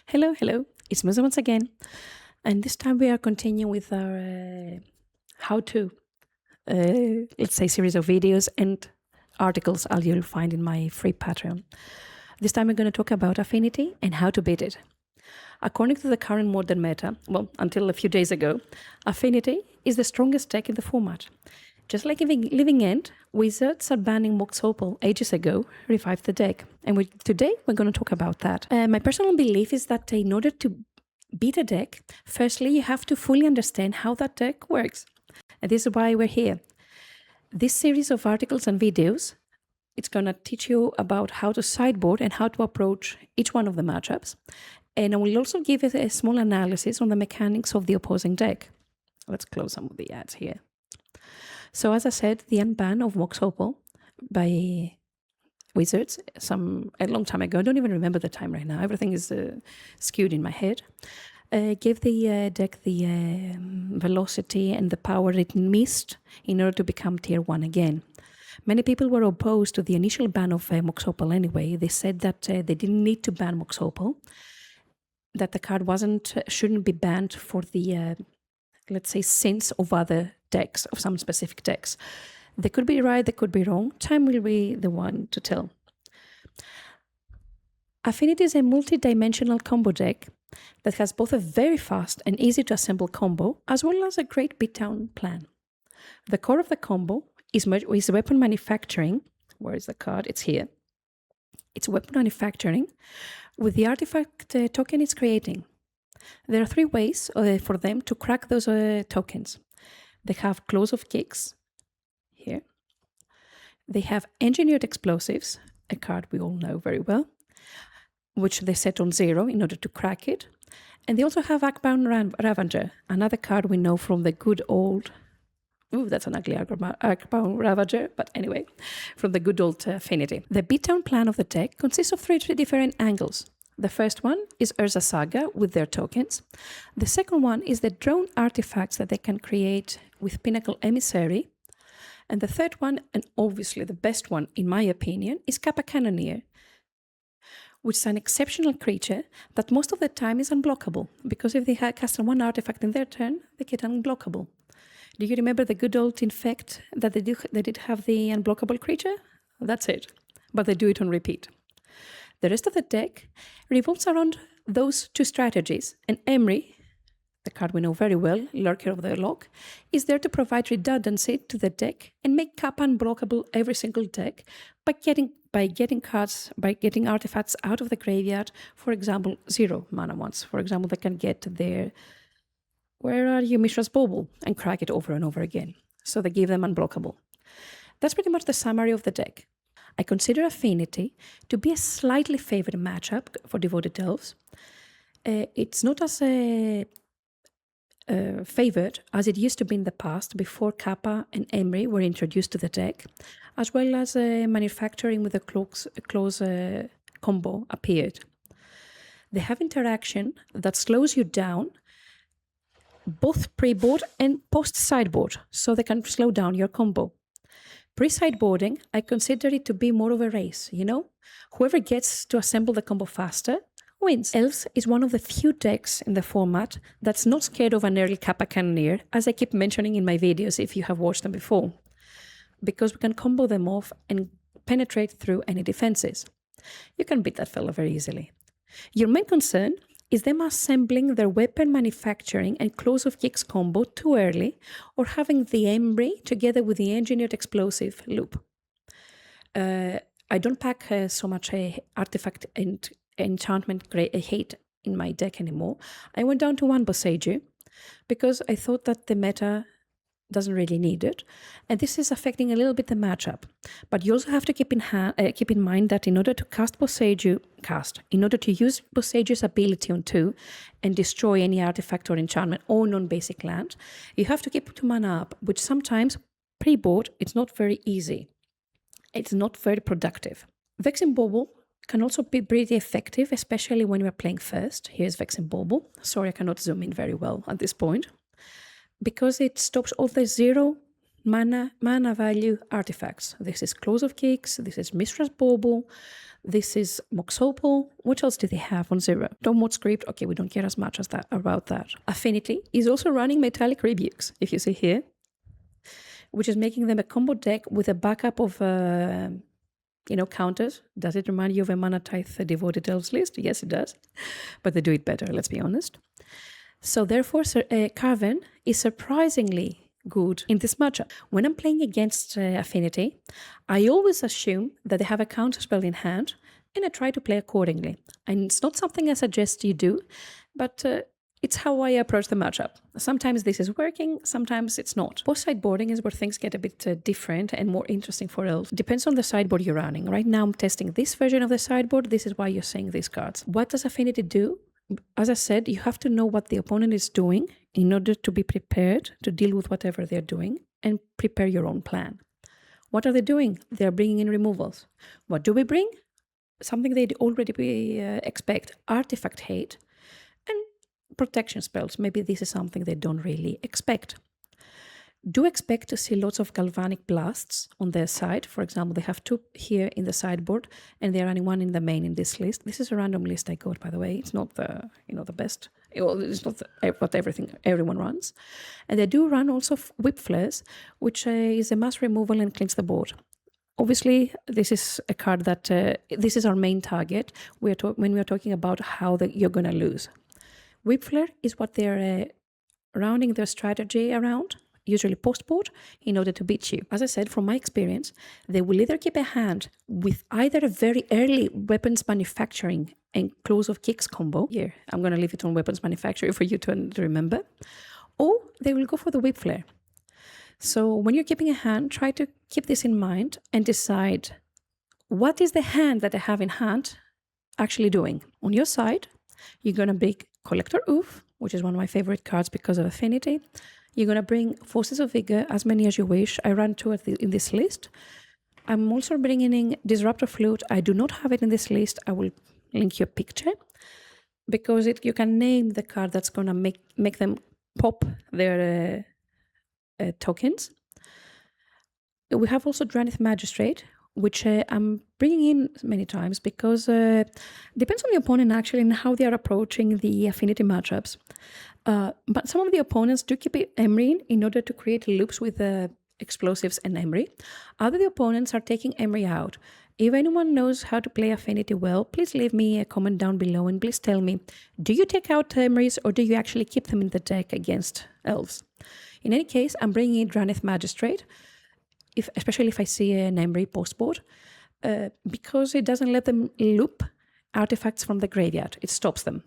Hello, hello. It's Musa once again. And this time we are continuing with our how-to, let's say, series of videos and articles you'll find in my free Patreon. This time we're going to talk about Affinity and how to beat it. According to the current modern meta, well, until a few days ago, Affinity is the strongest deck in the format. Just like Living End, Wizards are banning Mox Opal ages ago, revived the deck. And today we're going to talk about that. My personal belief is that in order to beat a deck, firstly, you have to fully understand how that deck works. And this is why we're here. This series of articles and videos, it's going to teach you about how to sideboard and how to approach each one of the matchups. And I will also give a small analysis on the mechanics of the opposing deck. Let's close some of the ads here. So as I said, the unban of Mox Opal by Wizards a long time ago, I don't even remember the time right now, everything is skewed in my head, gave the deck the velocity and the power it missed in order to become tier 1 again. Many people were opposed to the initial ban of Mox Opal anyway. They said that they didn't need to ban Mox Opal, that the card shouldn't be banned for the, let's say, sins of other decks, of some specific decks. They could be right, they could be wrong. Time will be the one to tell. Affinity is a multi-dimensional combo deck that has both a very fast and easy to assemble combo, as well as a great beatdown plan. The core of the combo is weapon manufacturing. Where is the card? It's here. It's weapon manufacturing with the artifact token it's creating. There are 3 ways for them to crack those tokens. They have Close of Kicks, here. They have Engineered Explosives, a card we all know very well, which they set on 0 in order to crack it. And they also have Arcbound Ravager, another card we know from the good old... Ooh, that's an ugly Arcbound Ravager, but anyway, from the good old Affinity. The beatdown plan of the deck consists of 3 different angles. The first one is Urza Saga with their tokens. The second one is the drone artifacts that they can create with Pinnacle Emissary. And the third one, and obviously the best one in my opinion, is Kappa Cannoneer, which is an exceptional creature that most of the time is unblockable, because if they cast one artifact in their turn, they get unblockable. Do you remember the good old Infect that they did have the unblockable creature? That's it, but they do it on repeat. The rest of the deck revolves around those 2 strategies, and Emery, the card we know very well, Lurker of the Lock, is there to provide redundancy to the deck and make Kappa unblockable every single deck by getting artifacts out of the graveyard, for example, 0 mana ones. For example, they can get their, where are you, Mishra's Bauble, and crack it over and over again. So they give them unblockable. That's pretty much the summary of the deck. I consider Affinity to be a slightly favored matchup for Devoted Elves. It's not as favored as it used to be in the past before Kappa and Emery were introduced to the deck, as well as manufacturing with a close combo appeared. They have interaction that slows you down both pre-board and post-sideboard, so they can slow down your combo. Pre-sideboarding, I consider it to be more of a race, you know? Whoever gets to assemble the combo faster wins. Elves is one of the few decks in the format that's not scared of an early Kappa Cannoneer, as I keep mentioning in my videos if you have watched them before, because we can combo them off and penetrate through any defenses. You can beat that fella very easily. Your main concern is them assembling their weapon manufacturing and Close of Kicks combo too early, or having the Embry together with the Engineered Explosive loop. I don't pack so much artifact and enchantment hate in my deck anymore. I went down to 1 Boseiju because I thought that the meta doesn't really need it, and this is affecting a little bit the matchup. But you also have to keep in mind that in order to in order to use Boseiju's ability on 2 and destroy any artifact or enchantment or non-basic land, you have to keep 2 mana up, which sometimes pre-board it's not very easy. It's not very productive. Vexing Bauble can also be pretty effective, especially when you're playing first. Here's Vexing Bauble. Sorry, I cannot zoom in very well at this point, because it stops all the 0 mana value artifacts. This is Claws of Kicks, this is Mistress Bauble, this is Mox Opal. What else do they have on 0? Downward Script, okay, we don't care as much as that about that. Affinity is also running Metallic Rebukes, if you see here, which is making them a combo deck with a backup of counters. Does it remind you of a Mana Tithe Devoted Elves list? Yes, it does. But they do it better, let's be honest. So therefore, Carven is surprisingly good in this matchup. When I'm playing against Affinity, I always assume that they have a counterspell in hand, and I try to play accordingly. And it's not something I suggest you do, but it's how I approach the matchup. Sometimes this is working, sometimes it's not. Post sideboarding is where things get a bit different and more interesting for Elves. Depends on the sideboard you're running. Right now I'm testing this version of the sideboard. This is why you're seeing these cards. What does Affinity do? As I said, you have to know what the opponent is doing in order to be prepared to deal with whatever they're doing and prepare your own plan. What are they doing? They're bringing in removals. What do we bring? Something they'd already expect. Artifact hate and protection spells. Maybe this is something they don't really expect. Do expect to see lots of galvanic blasts on their side. For example, they have 2 here in the sideboard, and they're running 1 in the main in this list. This is a random list I got, by the way. It's not the best. It's not what everyone runs. And they do run also Whip Flares, which is a mass removal and cleans the board. Obviously, this is a card that this is our main target when we're talking about how you're going to lose. Whip Flare is what they're rounding their strategy around, usually post-board, in order to beat you. As I said, from my experience, they will either keep a hand with either a very early weapons manufacturing and Claws of Kicks combo. Here, I'm going to leave it on weapons manufacturing for you to remember. Or they will go for the Whip Flare. So when you're keeping a hand, try to keep this in mind and decide what is the hand that I have in hand actually doing. On your side, you're going to bring Collector Oof, which is one of my favorite cards because of Affinity. You're going to bring Forces of Vigor, as many as you wish. I ran 2 in this list. I'm also bringing in Disruptor Flute. I do not have it in this list. I will link you a picture because you can name the card that's going to make them pop their tokens. We have also Dranith Magistrate, which I'm bringing in many times because depends on the opponent actually and how they are approaching the Affinity matchups. But some of the opponents do keep Emery in order to create loops with explosives and Emery. Other opponents are taking Emery out. If anyone knows how to play Affinity well, please leave me a comment down below and please tell me, do you take out Emerys or do you actually keep them in the deck against Elves? In any case, I'm bringing in Dranith Magistrate, especially if I see an Emery post-board, because it doesn't let them loop artifacts from the graveyard. It stops them.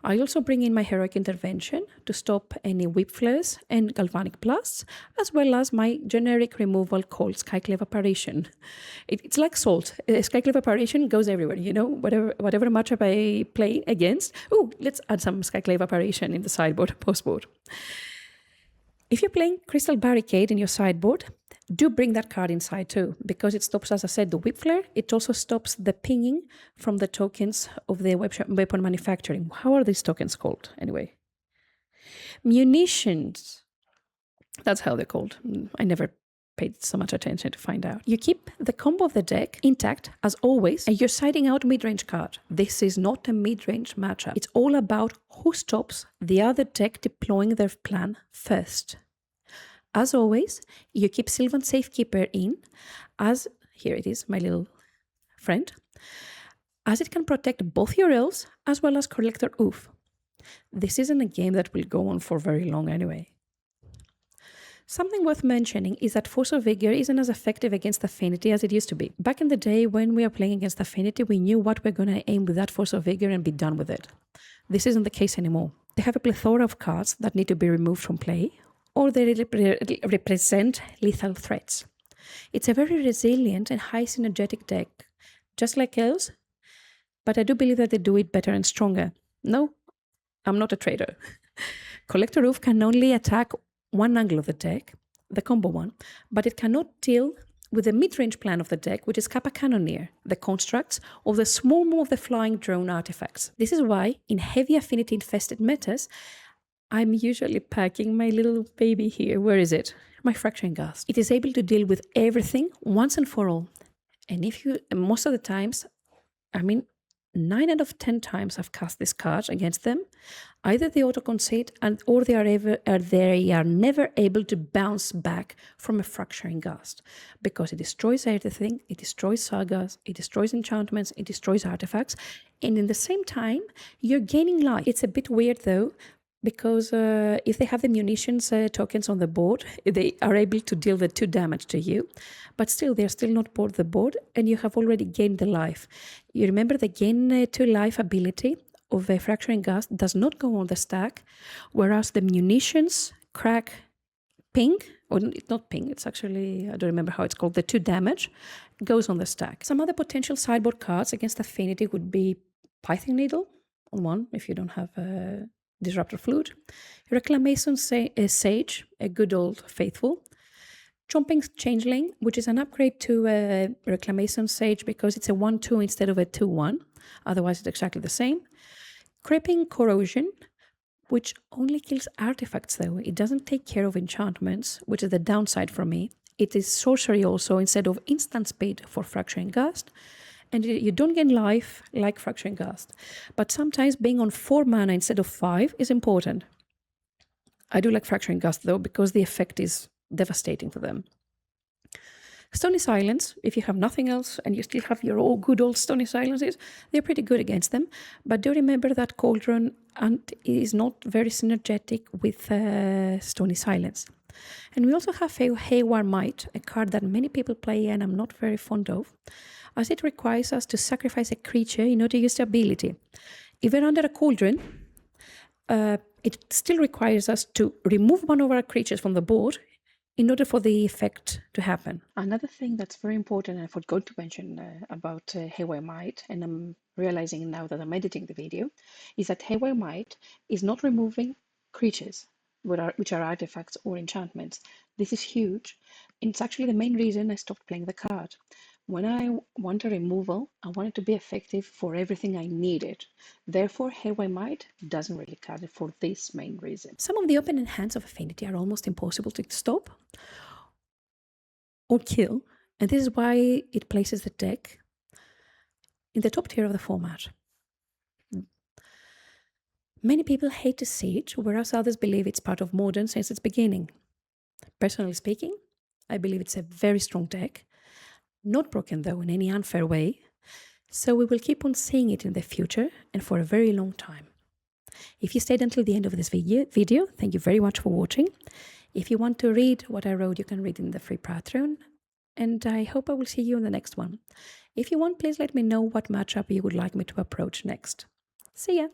I also bring in my Heroic Intervention to stop any Whip Flares and Galvanic Blasts, as well as my generic removal called Skyclave Apparition. It's like salt. Skyclave Apparition goes everywhere, whatever matchup I play against. Oh, let's add some Skyclave Apparition in the sideboard, postboard. If you're playing Crystal Barricade in your sideboard, do bring that card inside too, because it stops, as I said, the Whip Flare. It also stops the pinging from the tokens of the weapon manufacturing. How are these tokens called, anyway? Munitions. That's how they're called. I never paid so much attention to find out. You keep the combo of the deck intact, as always, and you're siding out mid-range card. This is not a mid-range matchup. It's all about who stops the other deck deploying their plan first. As always, you keep Sylvan Safekeeper in, as, here it is, my little friend, as it can protect both your elves as well as Collector Oof. This isn't a game that will go on for very long anyway. Something worth mentioning is that Force of Vigor isn't as effective against Affinity as it used to be. Back in the day when we were playing against Affinity, we knew what we're going to aim with that Force of Vigor and be done with it. This isn't the case anymore. They have a plethora of cards that need to be removed from play, or they represent lethal threats. It's a very resilient and high synergetic deck, just like Elves, but I do believe that they do it better and stronger. No, I'm not a trader. Collector Roof can only attack one angle of the deck, the combo one, but it cannot deal with the mid-range plan of the deck, which is Kappa Cannoneer, the constructs, or the swarm of the flying drone artifacts. This is why, in heavy Affinity-infested metas, I'm usually packing my little baby here. Where is it? my Fracturing Gust. It is able to deal with everything once and for all. And most of the times, 9 out of 10 times I've cast this card against them, either they auto-concede or they are never able to bounce back from a Fracturing Gust, because it destroys everything, it destroys sagas, it destroys enchantments, it destroys artifacts, and in the same time, you're gaining life. It's a bit weird though, because if they have the munitions tokens on the board, they are able to deal the 2 damage to you, but still they're still not board the board, and you have already gained the life. You remember the gain 2 life ability of a Fracturing Gust does not go on the stack, whereas the munitions, crack, ping, or it's not ping, it's actually, I don't remember how it's called, the 2 damage goes on the stack. Some other potential sideboard cards against Affinity would be Pithing Needle on 1 if you don't have Disruptor Flute, Reclamation Sage, a good old faithful, Chomping Changeling, which is an upgrade to Reclamation Sage because it's a 1-2 instead of a 2-1, otherwise it's exactly the same, Creeping Corrosion, which only kills artifacts though, it doesn't take care of enchantments, which is the downside for me. It is sorcery also instead of instant speed for Fracturing Gust, and you don't gain life like Fracturing Gust. But sometimes being on 4 mana instead of 5 is important. I do like Fracturing Gust though, because the effect is devastating for them. Stony Silence, if you have nothing else and you still have your good old Stony Silences, they're pretty good against them. But do remember that Cauldron is not very synergetic with Stony Silence. And we also have Haywire Might, a card that many people play and I'm not very fond of, as it requires us to sacrifice a creature in order to use the ability. If we're under a Cauldron, it still requires us to remove one of our creatures from the board in order for the effect to happen. Another thing that's very important, and I forgot to mention about Haywire Might, and I'm realizing now that I'm editing the video, is that Haywire Might is not removing creatures, which are artifacts or enchantments. This is huge. It's actually the main reason I stopped playing the card. When I want a removal, I want it to be effective for everything I need it. Therefore, Haywire Might doesn't really cut it for this main reason. Some of the opening hands of Affinity are almost impossible to stop or kill, and this is why it places the deck in the top tier of the format. Many people hate to see it, whereas others believe it's part of Modern since its beginning. Personally speaking, I believe it's a very strong deck, not broken though in any unfair way, so we will keep on seeing it in the future and for a very long time. If you stayed until the end of this video, thank you very much for watching. If you want to read what I wrote, you can read in the free Patreon, and I hope I will see you in the next one. If you want, please let me know what matchup you would like me to approach next. See ya!